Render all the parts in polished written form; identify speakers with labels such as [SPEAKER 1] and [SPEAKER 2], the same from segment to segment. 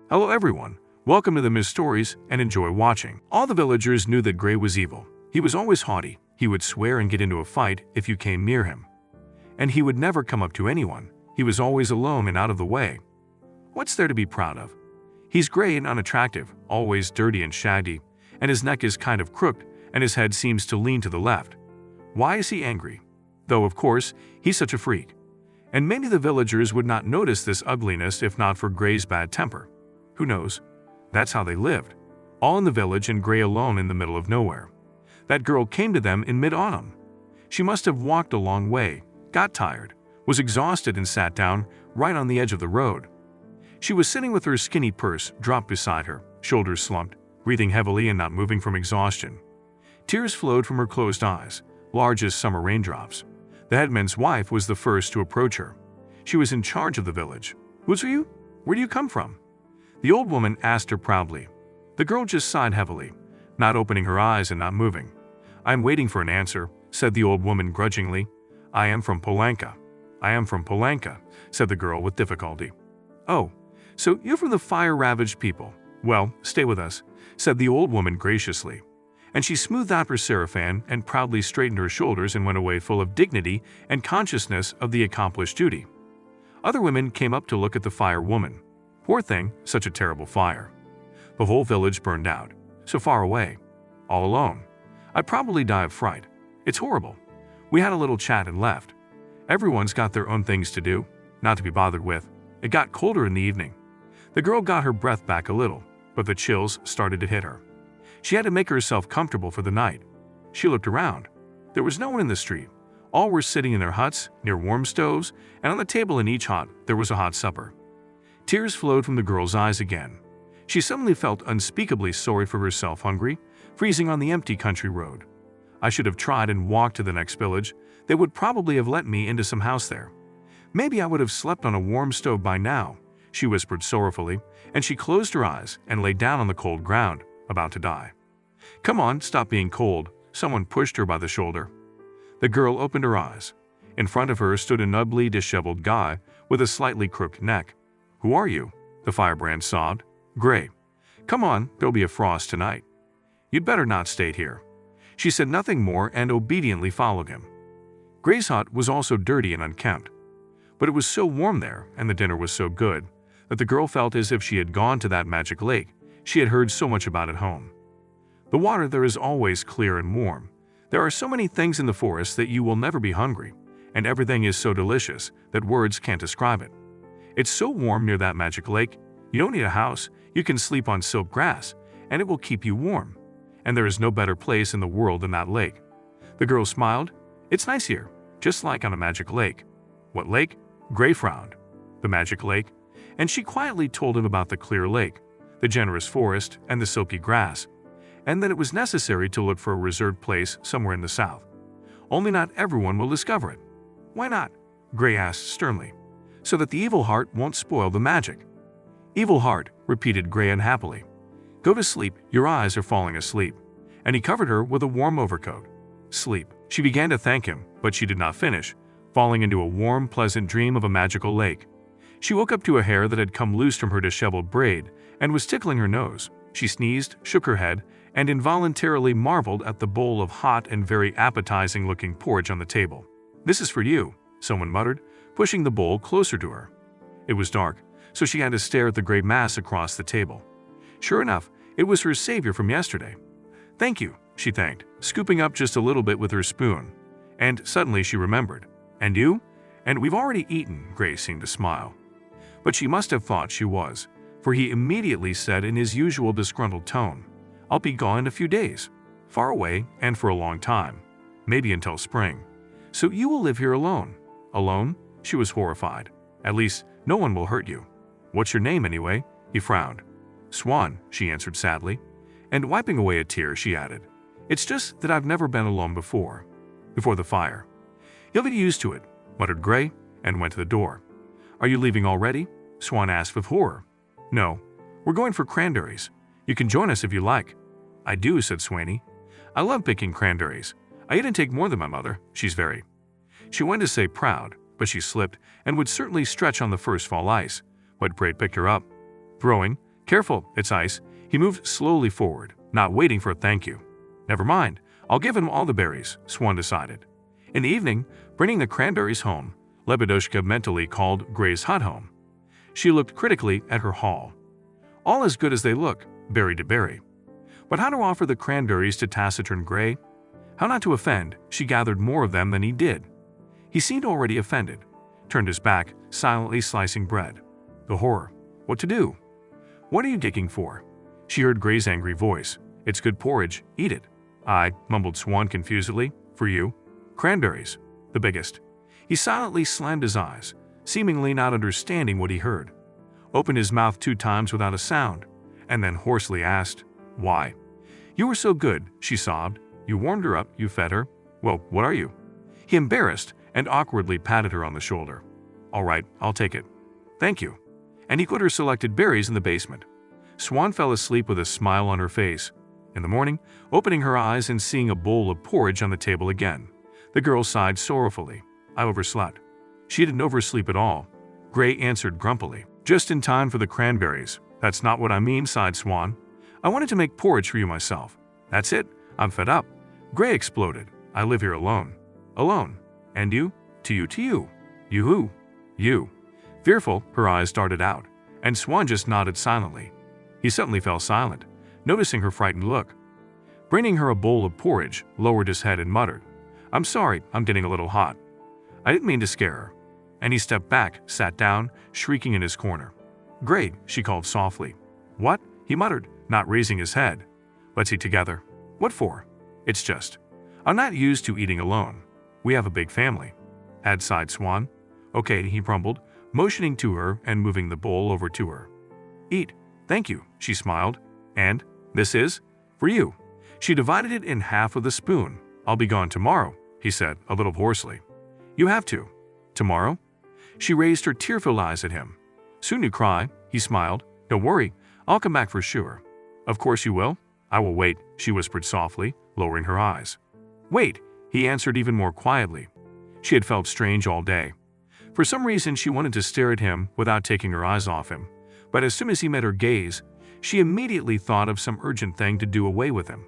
[SPEAKER 1] Hello everyone, welcome to the Miss Stories and enjoy watching. All the villagers knew that Gray was evil. He was always haughty, he would swear and get into a fight if you came near him. And he would never come up to anyone, he was always alone and out of the way. What's there to be proud of? He's gray and unattractive, always dirty and shaggy, and his neck is kind of crooked and his head seems to lean to the left. Why is he angry? Though of course, he's such a freak. And many of the villagers would not notice this ugliness if not for Gray's bad temper. Who knows? That's how they lived. All in the village and Gray alone in the middle of nowhere. That girl came to them in mid-autumn. She must have walked a long way, got tired, was exhausted and sat down right on the edge of the road. She was sitting with her skinny purse dropped beside her, shoulders slumped, breathing heavily and not moving from exhaustion. Tears flowed from her closed eyes, large as summer raindrops. The headman's wife was the first to approach her. She was in charge of the village. "Who's you? Where do you come from?" The old woman asked her proudly. The girl just sighed heavily, not opening her eyes and not moving. "I'm waiting for an answer," said the old woman grudgingly. "I am from Polanka." "I am from Polanka," said the girl with difficulty. "Oh, so you're from the fire-ravaged people. Well, stay with us," said the old woman graciously. And she smoothed out her sarafan and proudly straightened her shoulders and went away full of dignity and consciousness of the accomplished duty. Other women came up to look at the fire woman. Poor thing, such a terrible fire. The whole village burned out, so far away, all alone. I'd probably die of fright. It's horrible. We had a little chat and left. Everyone's got their own things to do, not to be bothered with. It got colder in the evening. The girl got her breath back a little, but the chills started to hit her. She had to make herself comfortable for the night. She looked around. There was no one in the street. All were sitting in their huts, near warm stoves, and on the table in each hut there was a hot supper. Tears flowed from the girl's eyes again. She suddenly felt unspeakably sorry for herself, hungry, freezing on the empty country road. "I should have tried and walked to the next village. They would probably have let me into some house there. Maybe I would have slept on a warm stove by now," she whispered sorrowfully, and she closed her eyes and lay down on the cold ground, about to die. "Come on, stop being cold," someone pushed her by the shoulder. The girl opened her eyes. In front of her stood an ugly, disheveled guy with a slightly crooked neck. "Who are you?" the firebrand sobbed. "Gray. Come on, there'll be a frost tonight. You'd better not stay here." She said nothing more and obediently followed him. Gray's hut was also dirty and unkempt. But it was so warm there, and the dinner was so good, that the girl felt as if she had gone to that magic lake she had heard so much about at home. The water there is always clear and warm. There are so many things in the forest that you will never be hungry, and everything is so delicious that words can't describe it. It's so warm near that magic lake, you don't need a house, you can sleep on silk grass, and it will keep you warm. And there is no better place in the world than that lake. The girl smiled. "It's nice here, just like on a magic lake." "What lake?" Gray frowned. "The magic lake." And she quietly told him about the clear lake, the generous forest, and the silky grass, and that it was necessary to look for a reserved place somewhere in the south. Only not everyone will discover it. "Why not?" Gray asked sternly. "So that the evil heart won't spoil the magic." "Evil heart," repeated Gray unhappily. "Go to sleep, your eyes are falling asleep." And he covered her with a warm overcoat. Sleep. She began to thank him, but she did not finish, falling into a warm, pleasant dream of a magical lake. She woke up to a hair that had come loose from her disheveled braid and was tickling her nose. She sneezed, shook her head, and involuntarily marveled at the bowl of hot and very appetizing-looking porridge on the table. "This is for you," someone muttered, pushing the bowl closer to her. It was dark, so she had to stare at the gray mass across the table. Sure enough, it was her savior from yesterday. "Thank you," she thanked, scooping up just a little bit with her spoon. And suddenly she remembered. "And you?" "And we've already eaten," Gray seemed to smile. But she must have thought she was, for he immediately said in his usual disgruntled tone, "I'll be gone in a few days. Far away and for a long time. Maybe until spring. So you will live here alone." "Alone?" She was horrified. "At least, no one will hurt you." "What's your name anyway?" He frowned. "Swan," she answered sadly. And wiping away a tear, she added, "It's just that I've never been alone before." Before the fire. "You'll get used to it," muttered Gray, and went to the door. "Are you leaving already?" Swan asked with horror. "No. We're going for cranberries. You can join us if you like." "I do," said Swaney. "I love picking cranberries. I didn't take more than my mother. She's very—" She went to say proud, but she slipped and would certainly stretch on the first fall ice, but Gray picked her up. Throwing, Careful, it's ice. He moved slowly forward, not waiting for a thank you. Never mind, I'll give him all the berries, Swan decided. In the evening, bringing the cranberries home, Lebedushka mentally called Gray's hut home. She looked critically at her haul. All as good as they look, berry to berry. But how to offer the cranberries to taciturn Gray? How not to offend? She gathered more of them than he did. He seemed already offended, turned his back, silently slicing bread. The horror. What to do? What are you digging for? She heard Gray's angry voice. It's good porridge, eat it. I, mumbled Swan confusedly. For you? Cranberries. The biggest. He silently slammed his eyes, seemingly not understanding what he heard. Opened his mouth 2 times without a sound, and then hoarsely asked, Why? You were so good, she sobbed. You warmed her up, you fed her. Well, what are you? He embarrassed and awkwardly patted her on the shoulder. All right, I'll take it. Thank you. And he put her selected berries in the basement. Swan fell asleep with a smile on her face. In the morning, opening her eyes and seeing a bowl of porridge on the table again, the girl sighed sorrowfully. I overslept. She didn't oversleep at all. Gray answered grumpily. Just in time for the cranberries. That's not what I mean, sighed Swan. I wanted to make porridge for you myself. That's it. I'm fed up. Gray exploded. I live here alone. Alone. And you? To you, to you. You who? You. Fearful, her eyes darted out, and Swan just nodded silently. He suddenly fell silent, noticing her frightened look. Bringing her a bowl of porridge, lowered his head and muttered, I'm sorry, I'm getting a little hot. I didn't mean to scare her. And he stepped back, sat down, shrieking in his corner. Great, she called softly. What? He muttered, not raising his head. Let's eat together. What for? It's just. I'm not used to eating alone. We have a big family. Sighed Swan. Okay, he grumbled, motioning to her and moving the bowl over to her. Eat. Thank you, she smiled. And this is? For you. She divided it in half with a spoon. I'll be gone tomorrow, he said, a little hoarsely. You have to. Tomorrow? She raised her tearful eyes at him. Soon you cry, he smiled. Don't worry, I'll come back for sure. Of course you will. I will wait, she whispered softly, lowering her eyes. Wait, he answered even more quietly. She had felt strange all day. For some reason she wanted to stare at him without taking her eyes off him, but as soon as he met her gaze, she immediately thought of some urgent thing to do away with him.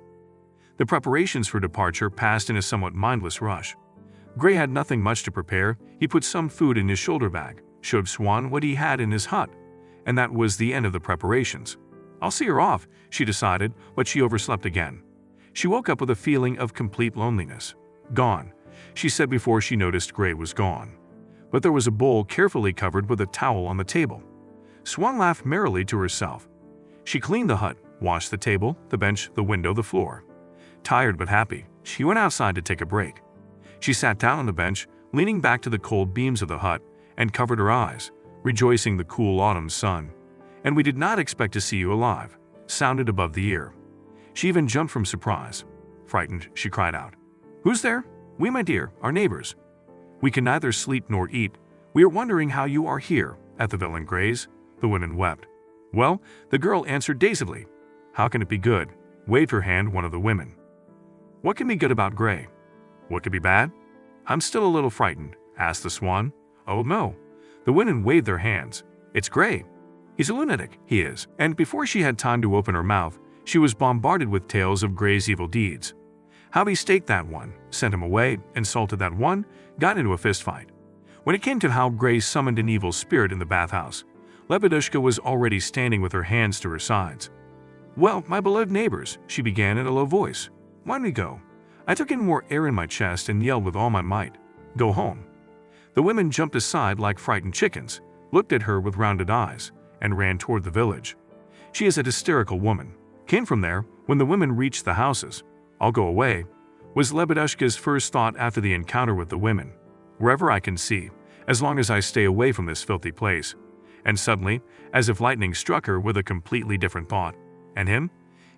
[SPEAKER 1] The preparations for departure passed in a somewhat mindless rush. Gray had nothing much to prepare. He put some food in his shoulder bag, showed Swan what he had in his hut, and that was the end of the preparations. I'll see her off, she decided, but she overslept again. She woke up with a feeling of complete loneliness. Gone, she said before she noticed Gray was gone. But there was a bowl carefully covered with a towel on the table. Swan laughed merrily to herself. She cleaned the hut, washed the table, the bench, the window, the floor. Tired but happy, she went outside to take a break. She sat down on the bench, leaning back to the cold beams of the hut, and covered her eyes, rejoicing the cool autumn sun. And we did not expect to see you alive, sounded above the ear. She even jumped from surprise. Frightened, she cried out. Who's there? We, my dear, our neighbors. We can neither sleep nor eat. We are wondering how you are here, at the Villain Gray's. The women wept. Well, the girl answered dazedly. How can it be good? Waved her hand one of the women. What can be good about Gray? What could be bad? I'm still a little frightened, asked the Swan. Oh no. The women waved their hands. It's Gray. He's a lunatic, he is. And before she had time to open her mouth, she was bombarded with tales of Gray's evil deeds. How he staked that one, sent him away, insulted that one, got into a fistfight. When it came to how Gray summoned an evil spirit in the bathhouse, Lebedushka was already standing with her hands to her sides. Well, my beloved neighbors, she began in a low voice. Why don't we go? I took in more air in my chest and yelled with all my might. Go home. The women jumped aside like frightened chickens, looked at her with rounded eyes, and ran toward the village. She is a hysterical woman. Came from there when the women reached the houses. I'll go away, was Lebedushka's first thought after the encounter with the women. Wherever I can see, as long as I stay away from this filthy place. And suddenly, as if lightning struck her with a completely different thought. And him?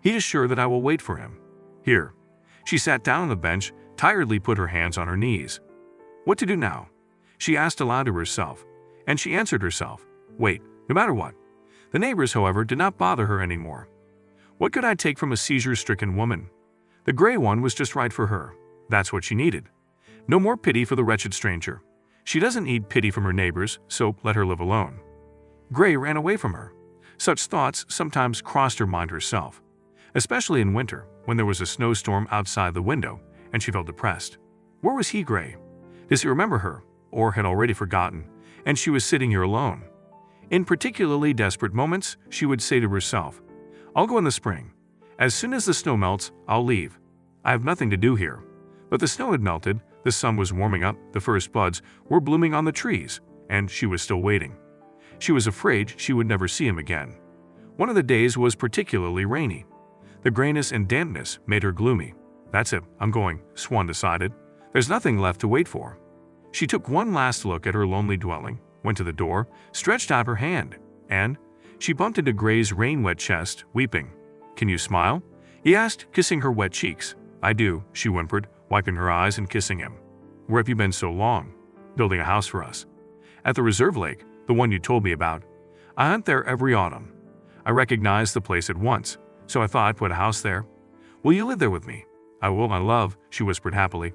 [SPEAKER 1] He is sure that I will wait for him. Here. She sat down on the bench, tiredly put her hands on her knees. What to do now? She asked aloud to herself, and she answered herself. Wait, no matter what. The neighbors, however, did not bother her anymore. What could I take from a seizure-stricken woman? The Gray one was just right for her. That's what she needed. No more pity for the wretched stranger. She doesn't need pity from her neighbors, so let her live alone. Gray ran away from her. Such thoughts sometimes crossed her mind herself, especially in winter when there was a snowstorm outside the window and she felt depressed. Where was he, Gray? Does he remember her, or had already forgotten, and she was sitting here alone? In particularly desperate moments, she would say to herself, "I'll go in the spring. As soon as the snow melts, I'll leave. I have nothing to do here." But the snow had melted, the sun was warming up, the first buds were blooming on the trees, and she was still waiting. She was afraid she would never see him again. One of the days was particularly rainy. The grayness and dampness made her gloomy. "That's it, I'm going," Swan decided. "There's nothing left to wait for." She took one last look at her lonely dwelling, went to the door, stretched out her hand, and she bumped into Gray's rain-wet chest, weeping. "Can you smile?" he asked, kissing her wet cheeks. "I do," she whimpered, wiping her eyes and kissing him. "Where have you been so long?" "Building a house for us." "At the reserve lake, the one you told me about. I hunt there every autumn. I recognized the place at once, so I thought I'd put a house there. Will you live there with me?" "I will, my love," she whispered happily.